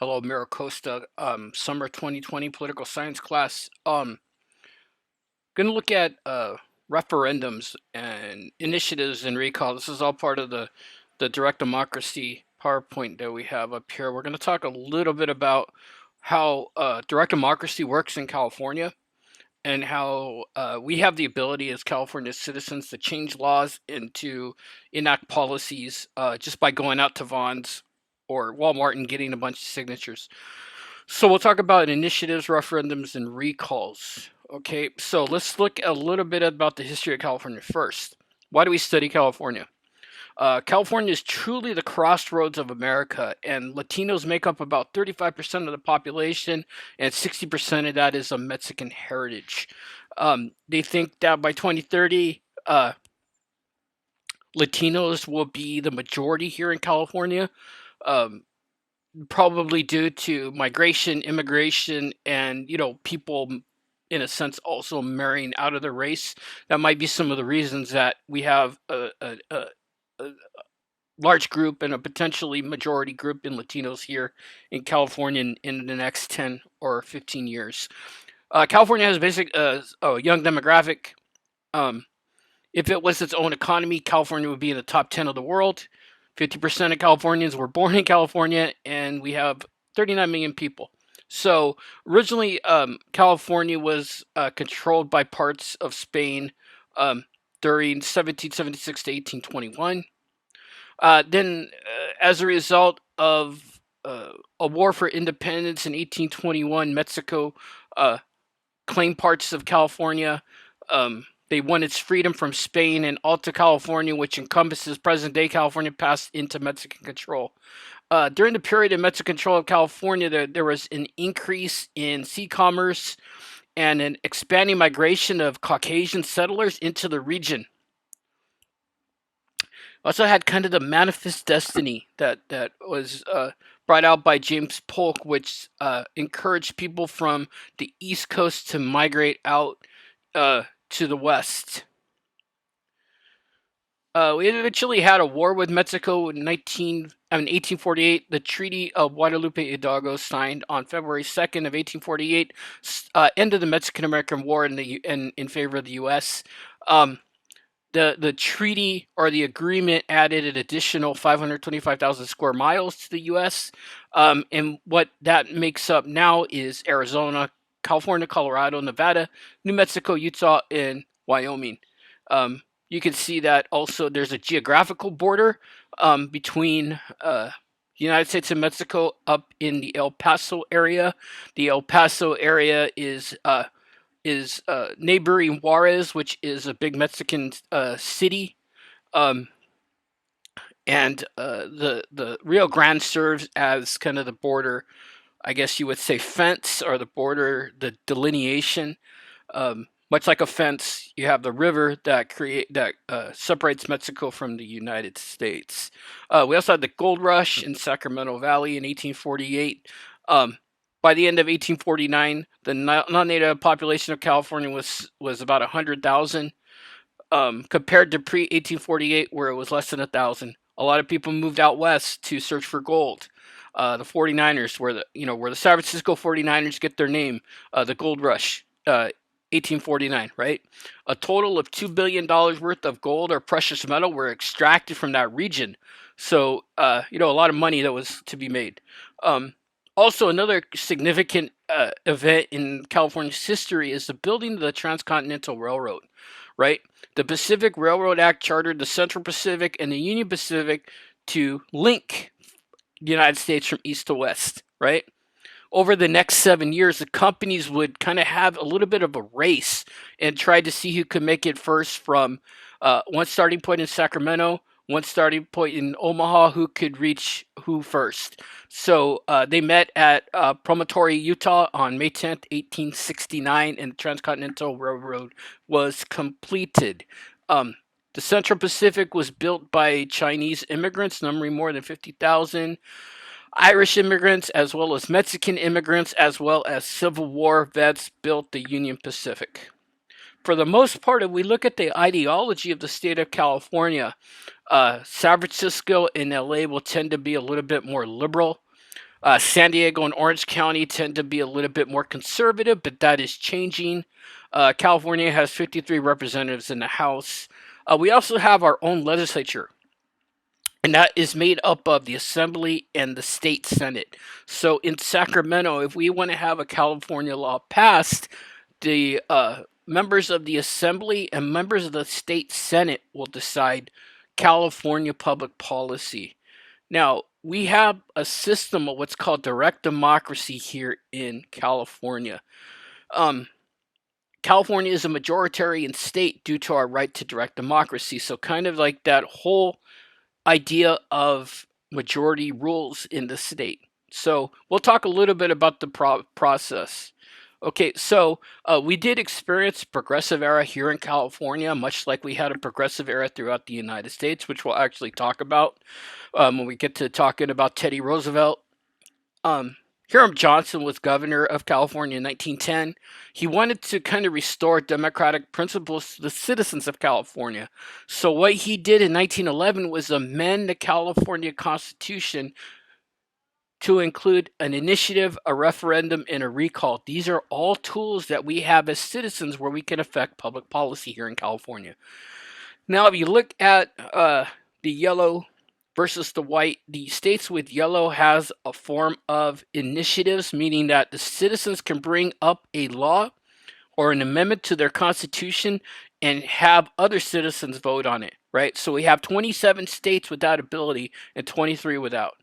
Hello, Miracosta. Summer 2020 political science class. Gonna look at referendums and initiatives and recall. This is all part of the direct democracy PowerPoint that we have up here. We're gonna talk a little bit about how direct democracy works in California and how we have the ability as California citizens to change laws and to enact policies just by going out to Vaughn's or Walmart and getting a bunch of signatures. So we'll talk about initiatives, referendums, and recalls. Okay, so let's look a little bit about the history of California first. Why do we study California? California is truly the crossroads of America, and Latinos make up about 35% of the population, and 60% of that is of Mexican heritage. They think that by 2030, Latinos will be the majority here in California. Um, Probably due to migration, immigration, and people in a sense also marrying out of the race. That might be some of the reasons that we have a large group and a potentially majority group in Latinos here in California in the next 10 or 15 years. California has a young demographic. Um, if it was its own economy, California would be in the top 10 of the world. 50% of Californians were born in California, and we have 39 million people. So originally, California was controlled by parts of Spain during 1776 to 1821. As a result of a war for independence in 1821, Mexico uh, claimed parts of California. They won its freedom from Spain, and Alta California, which encompasses present day California, passed into Mexican control. During the period of Mexican control of California, there was an increase in sea commerce and an expanding migration of Caucasian settlers into the region. Also had kind of the manifest destiny that was brought out by James Polk, which encouraged people from the East Coast to migrate out to the West. We eventually had a war with Mexico in 1848. The Treaty of Guadalupe Hidalgo, signed on February 2nd of 1848, ended the Mexican-American War in favor of the U.S. The treaty or the agreement added an additional 525,000 square miles to the U.S. And what that makes up now is Arizona, California, Colorado, Nevada, New Mexico, Utah, and Wyoming. You can see that also there's a geographical border between the United States and Mexico up in the El Paso area. The El Paso area is neighboring Juarez, which is a big Mexican city, um, and the Rio Grande serves as kind of the border, I guess you would say, fence, or the border, the delineation. Much like a fence, you have the river that separates Mexico from the United States. We also had the gold rush in Sacramento Valley in 1848. By the end of 1849, the non-native population of California was about 100,000, compared to pre-1848, where it was less than 1,000. A lot of people moved out west to search for gold. The 49ers, where the San Francisco 49ers get their name, the gold rush, 1849, right? A total of $2 billion worth of gold or precious metal were extracted from that region. So, a lot of money that was to be made. Also, another significant event in California's history is the building of the Transcontinental Railroad, right? The Pacific Railroad Act chartered the Central Pacific and the Union Pacific to link the United States from east to west, right? Over the next 7 years, the companies would kind of have a little bit of a race and try to see who could make it first from one starting point in Sacramento, one starting point in Omaha, who could reach who first. So they met at Promontory, Utah on May 10th, 1869, and the Transcontinental Railroad was completed. The Central Pacific was built by Chinese immigrants, numbering more than 50,000. Irish immigrants, as well as Mexican immigrants, as well as Civil War vets, built the Union Pacific. For the most part, if we look at the ideology of the state of California, San Francisco and LA will tend to be a little bit more liberal. San Diego and Orange County tend to be a little bit more conservative, but that is changing. California has 53 representatives in the House. We also have our own legislature, and that is made up of the Assembly and the State Senate. So in Sacramento, if we want to have a California law passed, the members of the Assembly and members of the State Senate will decide California public policy. Now, we have a system of what's called direct democracy here in California. Um, California is a majoritarian state due to our right to direct democracy. So, kind of like that whole idea of majority rules in the state. So, we'll talk a little bit about the process. Okay, so we did experience progressive era here in California, much like we had a progressive era throughout the United States, which we'll actually talk about when we get to talking about Teddy Roosevelt. Hiram Johnson was governor of California in 1910. He wanted to kind of restore democratic principles to the citizens of California. So what he did in 1911 was amend the California Constitution to include an initiative, a referendum, and a recall. These are all tools that we have as citizens where we can affect public policy here in California. Now, if you look at the yellow versus the white, the states with yellow has a form of initiatives, meaning that the citizens can bring up a law or an amendment to their constitution and have other citizens vote on it, right? So we have 27 states with that ability and 23 without.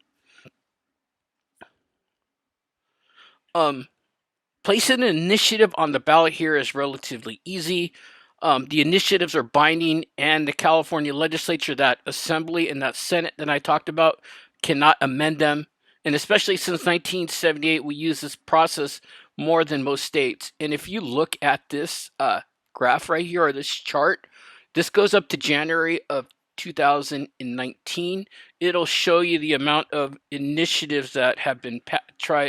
Placing an initiative on the ballot here is relatively easy. The initiatives are binding, and the California legislature, that assembly and that Senate that I talked about, cannot amend them. And especially since 1978, we use this process more than most states. And if you look at this graph right here, or this chart, this goes up to January of 2019. It'll show you the amount of initiatives that have been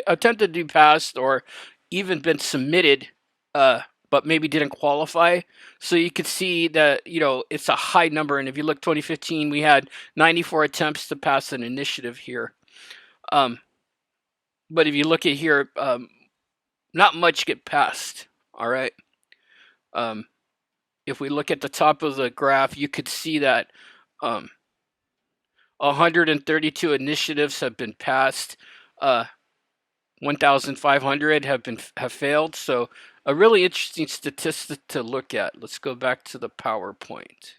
attempted to be passed or even been submitted, but maybe didn't qualify. So you can see that, it's a high number. And if you look 2015, we had 94 attempts to pass an initiative here. But if you look at here, not much get passed. All right. If we look at the top of the graph, you could see that 132 initiatives have been passed. 1,500 have failed. So a really interesting statistic to look at. Let's go back to the PowerPoint.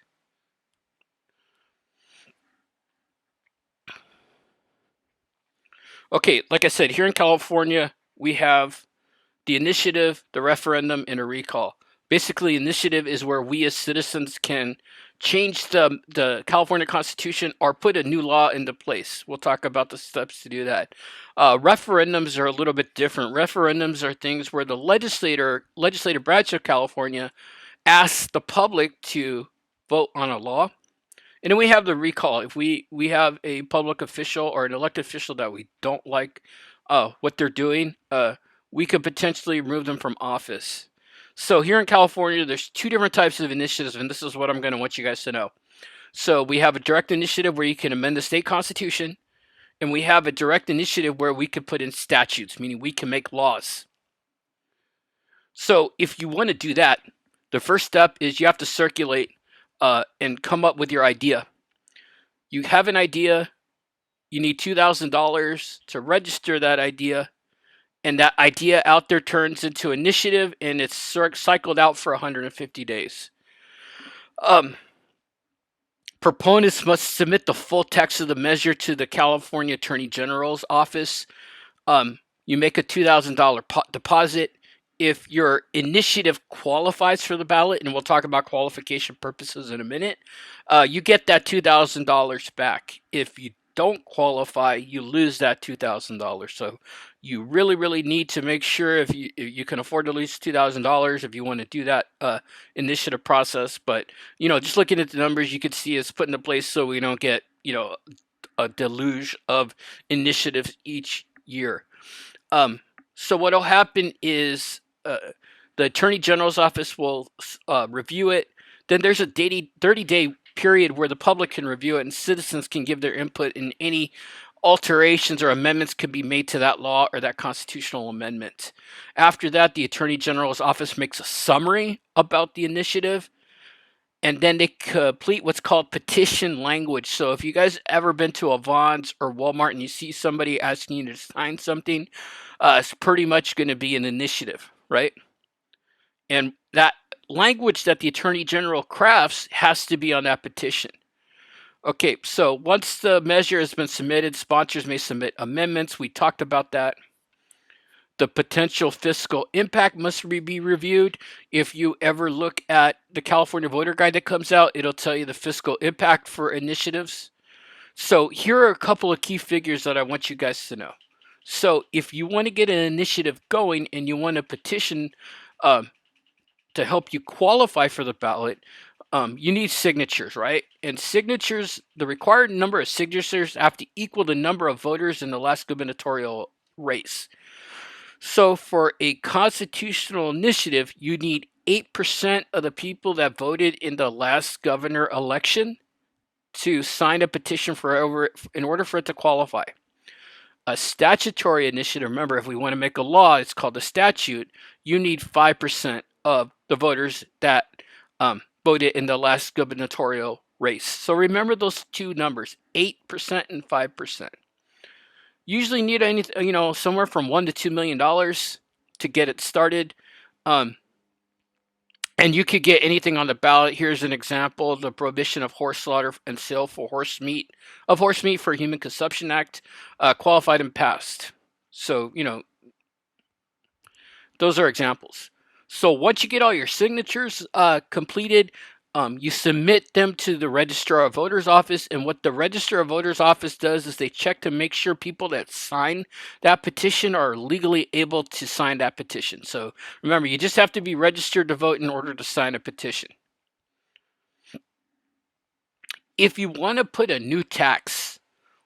Okay, like I said, here in California, we have the initiative, the referendum, and a recall. Basically, initiative is where we as citizens can change the California Constitution or put a new law into place. We'll talk about the steps to do that. Referendums are a little bit different. Referendums are things where the legislative branch of California asks the public to vote on a law. And then we have the recall. If we have a public official or an elected official that we don't like what they're doing, we could potentially remove them from office. So here in California, there's two different types of initiatives, and this is what I'm going to want you guys to know. So we have a direct initiative where you can amend the state constitution, and we have a direct initiative where we can put in statutes, meaning we can make laws. So if you want to do that, the first step is you have to circulate and come up with your idea. You have an idea, you need $2,000 to register that idea, and that idea out there turns into initiative, and it's cycled out for 150 days. Proponents must submit the full text of the measure to the California Attorney General's office. You make a $2,000 deposit. If your initiative qualifies for the ballot, and we'll talk about qualification purposes in a minute, you get that $2,000 back. If you don't qualify, you lose that $2,000. So you really, really need to make sure if you can afford to lose $2,000 if you want to do that initiative process. But, just looking at the numbers, you can see it's put into place so we don't get, a deluge of initiatives each year. So what will happen is the Attorney General's office will review it. Then there's a 30-day period where the public can review it and citizens can give their input in any alterations or amendments could be made to that law or that constitutional amendment. After that, the Attorney General's office makes a summary about the initiative, and then they complete what's called petition language. So if you guys ever been to a Vons or Walmart and you see somebody asking you to sign something, it's pretty much going to be an initiative, right? And that language that the Attorney General crafts has to be on that petition. Okay, so once the measure has been submitted, sponsors may submit amendments. We talked about that. The potential fiscal impact must be reviewed. If you ever look at the California Voter Guide that comes out, it'll tell you the fiscal impact for initiatives. So here are a couple of key figures that I want you guys to know. So if you want to get an initiative going and you want to petition to help you qualify for the ballot, you need signatures, right? And signatures, the required number of signatures have to equal the number of voters in the last gubernatorial race. So for a constitutional initiative, you need 8% of the people that voted in the last governor election to sign a petition in order for it to qualify. A statutory initiative, remember, if we want to make a law, it's called a statute, you need 5% of the voters that voted in the last gubernatorial race. So remember those two numbers, 8% and 5%. Usually need anything, somewhere from $1 to $2 million to get it started. And you could get anything on the ballot. Here's an example: the prohibition of horse slaughter and sale for horse meat for Human Consumption Act qualified and passed. So, those are examples. So once you get all your signatures completed, you submit them to the Registrar of Voters office, and what the Registrar of Voters office does is they check to make sure people that sign that petition are legally able to sign that petition. So remember, you just have to be registered to vote in order to sign a petition. If you want to put a new tax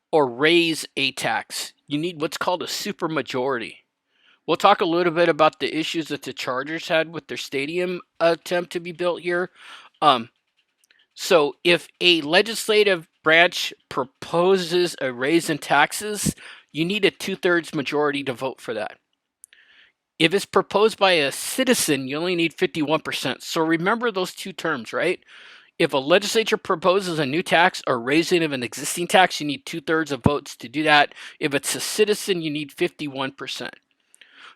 or raise a tax, you need what's called a supermajority. We'll talk a little bit about the issues that the Chargers had with their stadium attempt to be built here. So if a legislative branch proposes a raise in taxes, you need a 2/3 majority to vote for that. If it's proposed by a citizen, you only need 51%. So remember those two terms, right? If a legislature proposes a new tax or raising of an existing tax, you need 2/3 of votes to do that. If it's a citizen, you need 51%.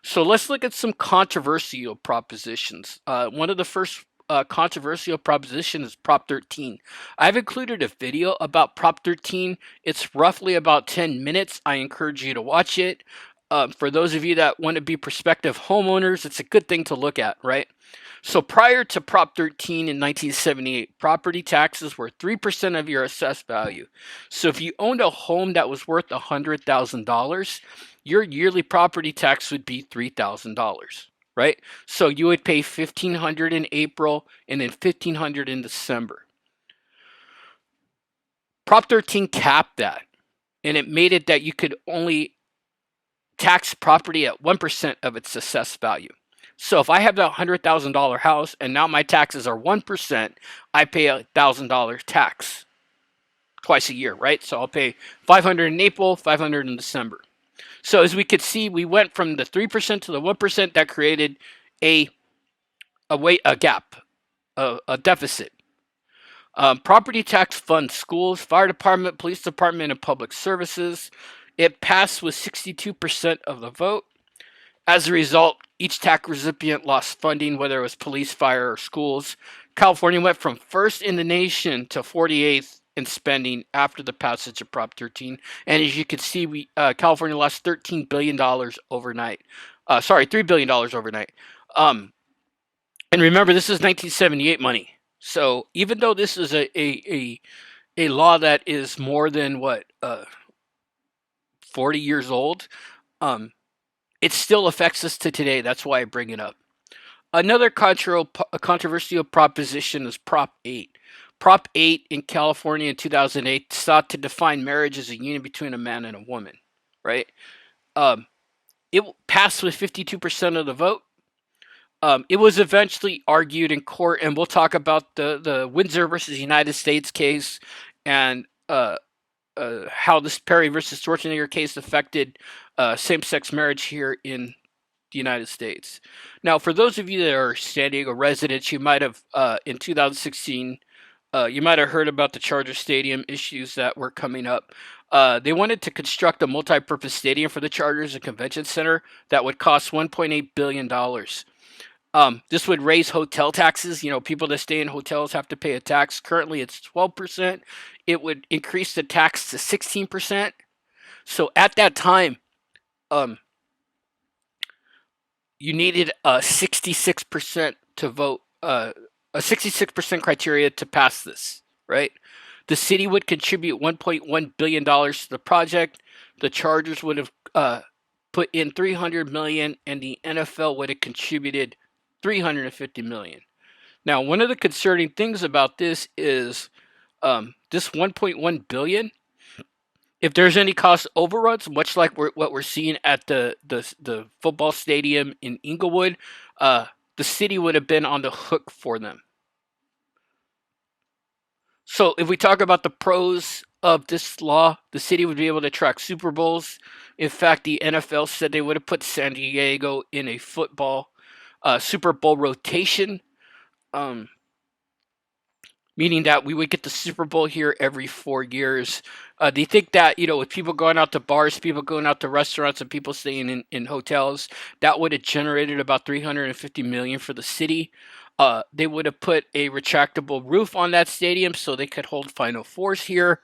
So let's look at some controversial propositions. One of the first controversial proposition is Prop 13. I've included a video about Prop 13. It's roughly about 10 minutes. I encourage you to watch it. For those of you that want to be prospective homeowners, it's a good thing to look at, right? So prior to Prop 13 in 1978, property taxes were 3% of your assessed value. So if you owned a home that was worth $100,000, your yearly property tax would be $3,000, right? So you would pay $1,500 in April and then $1,500 in December. Prop 13 capped that, and it made it that you could only tax property at 1% of its assessed value. So if I have the $100,000 house and now my taxes are 1%, I pay $1,000 tax twice a year, right? So I'll pay $500 in April, $500 in December. So as we could see, we went from the 3% to the 1%. That created a gap, a deficit. Property tax funds schools, fire department, police department, and public services. It passed with 62% of the vote. As a result, each tax recipient lost funding, whether it was police, fire, or schools. California went from first in the nation to 48th in spending after the passage of Prop 13. And as you can see, California lost $13 billion overnight. $3 billion overnight. And remember, this is 1978 money. So even though this is a law that is more than 40 years old, it still affects us to today. That's why I bring it up. Another controversial proposition is Prop 8. Prop 8 in California in 2008 sought to define marriage as a union between a man and a woman, right? It passed with 52% of the vote. It was eventually argued in court, and we'll talk about the Windsor versus United States case and how this Perry versus Schwarzenegger case affected same-sex marriage here in the United States. Now, for those of you that are San Diego residents, you might have in 2016 you might have heard about the Charger Stadium issues that were coming up. They wanted to construct a multi-purpose stadium for the Chargers and Convention Center that would cost $1.8 billion. This would raise hotel taxes. You know, people that stay in hotels have to pay a tax. Currently, it's 12%. It would increase the tax to 16%. So at that time, um, you needed a 66% to vote, a 66% criteria to pass this, right? The city would contribute $1.1 billion to the project. The Chargers would have put in $300 million, and the NFL would have contributed $350 million. Now, one of the concerning things about this is this $1.1 billion. If there's any cost overruns, much like what we're seeing at the football stadium in Inglewood, the city would have been on the hook for them. So if we talk about the pros of this law, the city would be able to track Super Bowls. In fact, the NFL said they would have put San Diego in a football Super Bowl rotation, meaning that we would get the Super Bowl here every 4 years. Do you think that, you know, with people going out to bars, people going out to restaurants, and people staying in hotels, that would have generated about $350 million for the city? They would have put a retractable roof on that stadium so they could hold Final Fours here.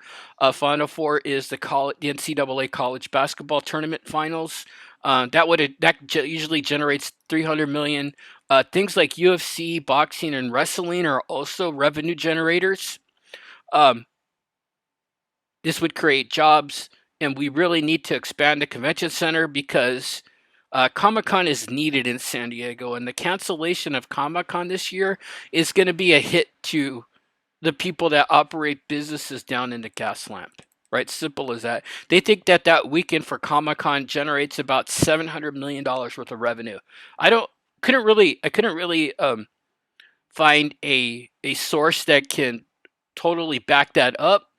Final Four is the NCAA college basketball tournament finals. Usually generates $300 million. Things like UFC, boxing, and wrestling are also revenue generators. This would create jobs, and we really need to expand the convention center because Comic-Con is needed in San Diego, and the cancellation of Comic-Con this year is going to be a hit to the people that operate businesses down in the Gaslamp. Right, simple as that. They think that that weekend for Comic-Con generates about $700 million worth of revenue. I couldn't really find a source that can totally back that up.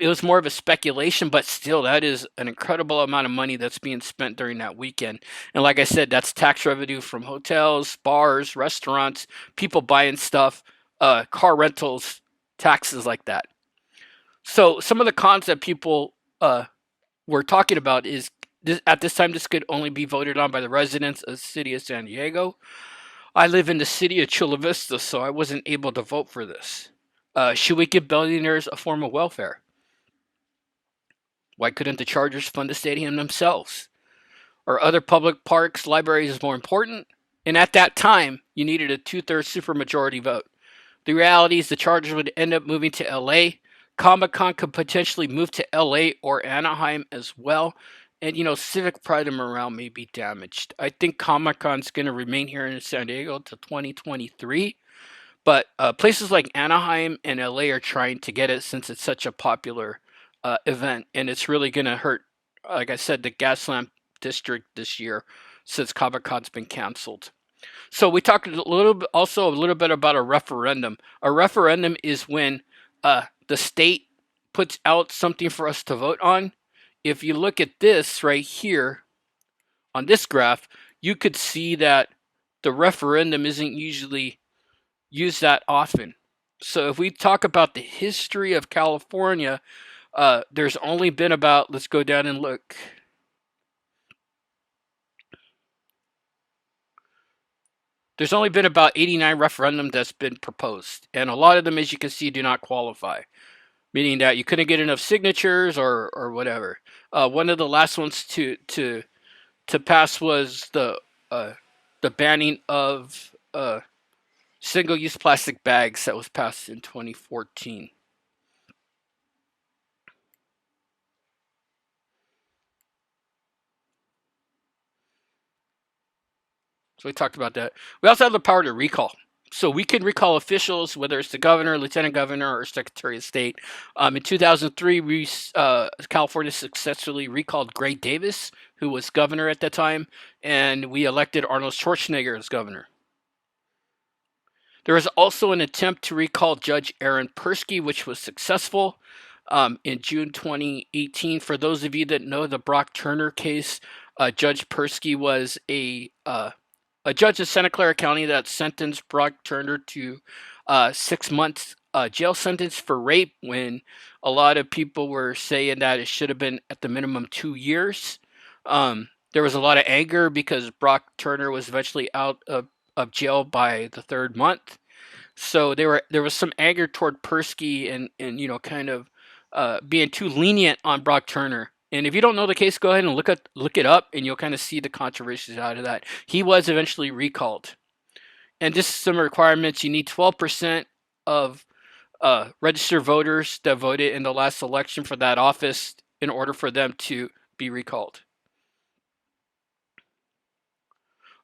It was more of a speculation, but still, that is an incredible amount of money that's being spent during that weekend. And like I said, that's tax revenue from hotels, bars, restaurants, people buying stuff, car rentals, taxes like that. So some of the cons that people were talking about is at this time this could only be voted on by the residents of the city of San Diego. I live in the city of Chula Vista, so I wasn't able to vote for this. Should we give billionaires a form of welfare? Why couldn't the Chargers fund the stadium themselves? Are other public parks, libraries more important? And at that time, you needed a 2/3 supermajority vote. The reality is the Chargers would end up moving to LA. Comic-Con could potentially move to LA or Anaheim as well. And, you know, civic pride and morale may be damaged. I think Comic-Con's going to remain here in San Diego till 2023. But places like Anaheim and LA are trying to get it since it's such a popular event. And it's really going to hurt, like I said, the Gaslamp district this year since Comic-Con's been canceled. So we talked a little bit about a referendum. A referendum is when the state puts out something for us to vote on. If you look at this right here on this graph, you could see that the referendum isn't usually used that often. So if we talk about the history of California, there's only been about, let's go down and look. There's only been about 89 referendums that's been proposed. And a lot of them, as you can see, do not qualify. Meaning that you couldn't get enough signatures or whatever. One of the last ones to pass was the banning of single-use plastic bags that was passed in 2014. So we talked about that. We also have the power to recall. So we can recall officials, whether it's the governor, lieutenant governor, or secretary of state. In 2003, California successfully recalled Gray Davis, who was governor at that time, and we elected Arnold Schwarzenegger as governor. There was also an attempt to recall Judge Aaron Persky, which was successful. in June 2018. For those of you that know the Brock Turner case, Judge Persky was a judge in Santa Clara County that sentenced Brock Turner to 6 months jail sentence for rape, when a lot of people were saying that it should have been at the minimum 2 years. There was a lot of anger because Brock Turner was eventually out of jail by the third month. So there was some anger toward Persky, and kind of being too lenient on Brock Turner. And if you don't know the case, go ahead and look it up, and you'll kind of see the controversies out of that. He was eventually recalled. And just some requirements: you need 12% of registered voters that voted in the last election for that office in order for them to be recalled.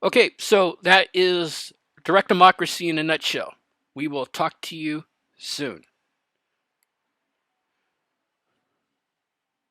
Okay, so that is direct democracy in a nutshell. We will talk to you soon.